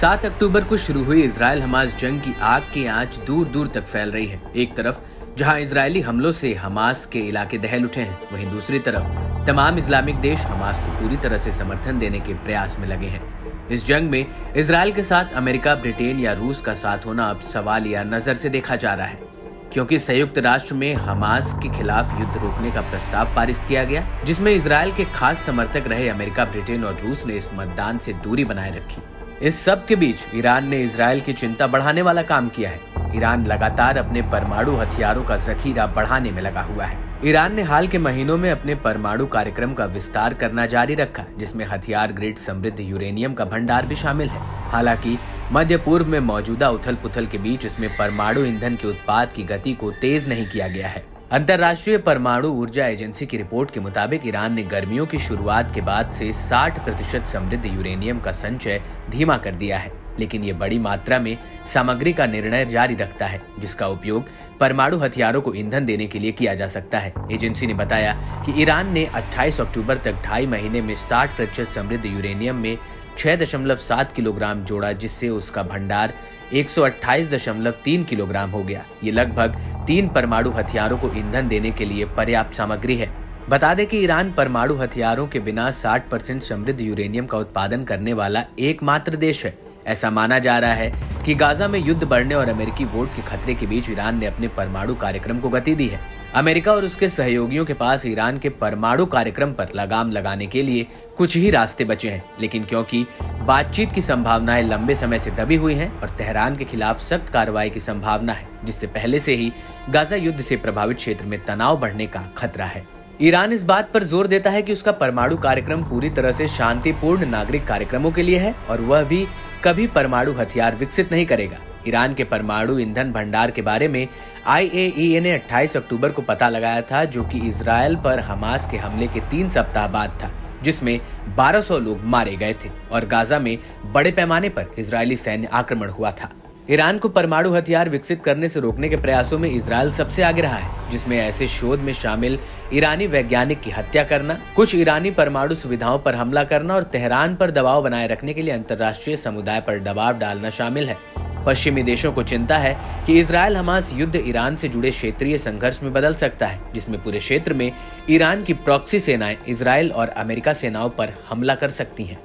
7 अक्टूबर को शुरू हुई इजराइल हमास जंग की आग की आंच दूर दूर तक फैल रही है। एक तरफ जहां इजरायली हमलों से हमास के इलाके दहल उठे हैं, वहीं दूसरी तरफ तमाम इस्लामिक देश हमास को पूरी तरह से समर्थन देने के प्रयास में लगे हैं। इस जंग में इजराइल के साथ अमेरिका, ब्रिटेन या रूस का साथ होना अब सवालिया नजर से देखा जा रहा है, क्योंकि संयुक्त राष्ट्र में हमास के खिलाफ युद्ध रोकने का प्रस्ताव पारित किया गया, जिसमें इजराइल के खास समर्थक रहे अमेरिका, ब्रिटेन और रूस ने इस मतदान से दूरी बनाए रखी। इस सब के बीच ईरान ने इजराइल की चिंता बढ़ाने वाला काम किया है। ईरान लगातार अपने परमाणु हथियारों का जखीरा बढ़ाने में लगा हुआ है। ईरान ने हाल के महीनों में अपने परमाणु कार्यक्रम का विस्तार करना जारी रखा, जिसमें हथियार ग्रेड समृद्ध यूरेनियम का भंडार भी शामिल है। हालांकि मध्य पूर्व में मौजूदा उथल पुथल के बीच इसमें परमाणु ईंधन के उत्पाद की गति को तेज नहीं किया गया है। अंतर्राष्ट्रीय परमाणु ऊर्जा एजेंसी की रिपोर्ट के मुताबिक ईरान ने गर्मियों की शुरुआत के बाद से 60% समृद्ध यूरेनियम का संचय धीमा कर दिया है, लेकिन ये बड़ी मात्रा में सामग्री का निर्णय जारी रखता है, जिसका उपयोग परमाणु हथियारों को ईंधन देने के लिए किया जा सकता है। एजेंसी ने बताया कि ईरान ने 28 अक्टूबर तक 2.5 महीने में 60% समृद्ध यूरेनियम में 6.7 किलोग्राम जोड़ा, जिससे उसका भंडार 128.3 किलोग्राम हो गया। ये लगभग 3 परमाणु हथियारों को ईंधन देने के लिए पर्याप्त सामग्री है। बता दें कि ईरान परमाणु हथियारों के बिना 60% समृद्ध यूरेनियम का उत्पादन करने वाला एकमात्र देश है। ऐसा माना जा रहा है कि गाजा में युद्ध बढ़ने और अमेरिकी वोट के खतरे के बीच ईरान ने अपने परमाणु कार्यक्रम को गति दी है। अमेरिका और उसके सहयोगियों के पास ईरान के परमाणु कार्यक्रम पर लगाम लगाने के लिए कुछ ही रास्ते बचे हैं, लेकिन क्योंकि बातचीत की संभावनाएं लंबे समय से दबी हुई हैं और तेहरान के खिलाफ सख्त कार्रवाई की संभावना है, जिससे पहले से ही गाजा युद्ध से प्रभावित क्षेत्र में तनाव बढ़ने का खतरा है। ईरान इस बात पर जोर देता है कि उसका परमाणु कार्यक्रम पूरी तरह से शांतिपूर्ण नागरिक कार्यक्रमों के लिए है और वह भी कभी परमाणु हथियार विकसित नहीं करेगा। ईरान के परमाणु ईंधन भंडार के बारे में IAEA ने 28 अक्टूबर को पता लगाया था, जो कि इजराइल पर हमास के हमले के 3 सप्ताह बाद था, जिसमें 1200 लोग मारे गए थे और गाजा में बड़े पैमाने पर इजरायली सैन्य आक्रमण हुआ था। ईरान को परमाणु हथियार विकसित करने से रोकने के प्रयासों में इजराइल सबसे आगे रहा है, जिसमें ऐसे शोध में शामिल ईरानी वैज्ञानिक की हत्या करना, कुछ ईरानी परमाणु सुविधाओं पर हमला करना और तेहरान पर दबाव बनाए रखने के लिए अंतर्राष्ट्रीय समुदाय पर दबाव डालना शामिल है। पश्चिमी देशों को चिंता है कि इजराइल हमास युद्ध ईरान से जुड़े क्षेत्रीय संघर्ष में बदल सकता है, जिसमें पूरे क्षेत्र में ईरान की प्रॉक्सी सेनाएं इजराइल और अमेरिका सेनाओं पर हमला कर सकती हैं।